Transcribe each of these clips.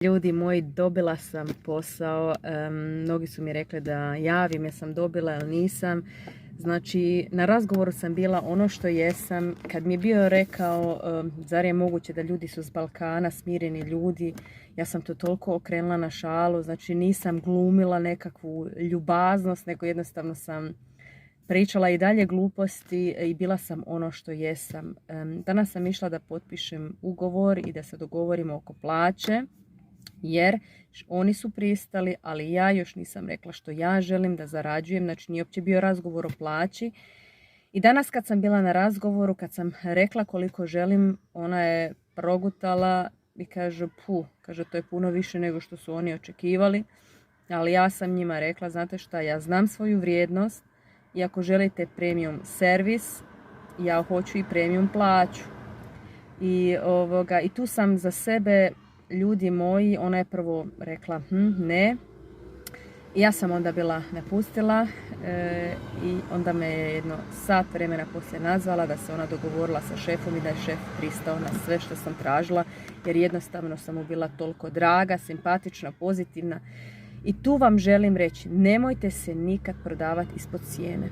Ljudi moji, dobila sam posao. Mnogi su mi rekli da javim jesam dobila ili nisam. Znači, na razgovoru sam bila ono što jesam. Kad mi je bio rekao, zar je moguće da ljudi su s Balkana, smireni ljudi, ja sam to toliko okrenula na šalu. Znači, nisam glumila nekakvu ljubaznost, nego jednostavno sam pričala i dalje gluposti i bila sam ono što jesam. Danas sam išla da potpišem ugovor i da se dogovorimo oko plaće, jer oni su pristali, ali ja još nisam rekla što ja želim da zarađujem. Znači, nije uopće bio razgovor o plaći. I danas kad sam bila na razgovoru, kad sam rekla koliko želim, ona je progutala i kaže, kaže, to je puno više nego što su oni očekivali. Ali ja sam njima rekla, znate šta, ja znam svoju vrijednost i ako želite premium servis, ja hoću i premium plaću. I tu sam za sebe, ljudi moji, ona je prvo rekla ne. I ja sam onda bila napustila i onda me je jedno sat vremena poslije nazvala da se ona dogovorila sa šefom i da je šef pristao na sve što sam tražila, jer jednostavno sam mu bila toliko draga, simpatična, pozitivna. I tu vam želim reći, nemojte se nikad prodavati ispod cijene.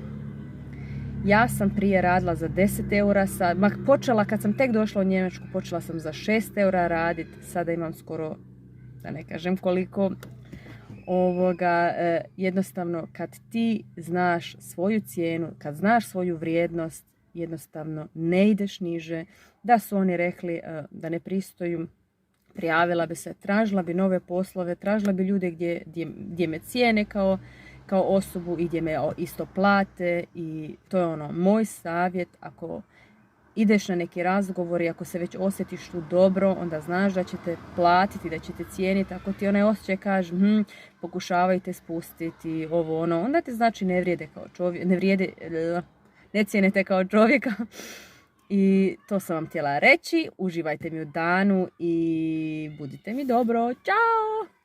Ja sam prije radila za 10 eura, počela kad sam tek došla u Njemačku, počela sam za 6 eura raditi, sada imam skoro, da ne kažem koliko, jednostavno kad ti znaš svoju cijenu, kad znaš svoju vrijednost, jednostavno ne ideš niže. Da su oni rekli da ne pristoju, prijavila bi se, tražila bi nove poslove, tražila bi ljude gdje me cijene kao osobu i gdje me isto plate. I to je moj savjet. Ako ideš na neki razgovor i ako se već osjetiš tu dobro, onda znaš da ćete platiti, da ćete cijeniti. Ako ti onaj osjećaj kaže pokušavajte spustiti onda te znači ne vrijede kao čovjek, ne cijenite kao čovjeka. I to sam vam htjela reći. Uživajte mi u danu i budite mi dobro. Ćao!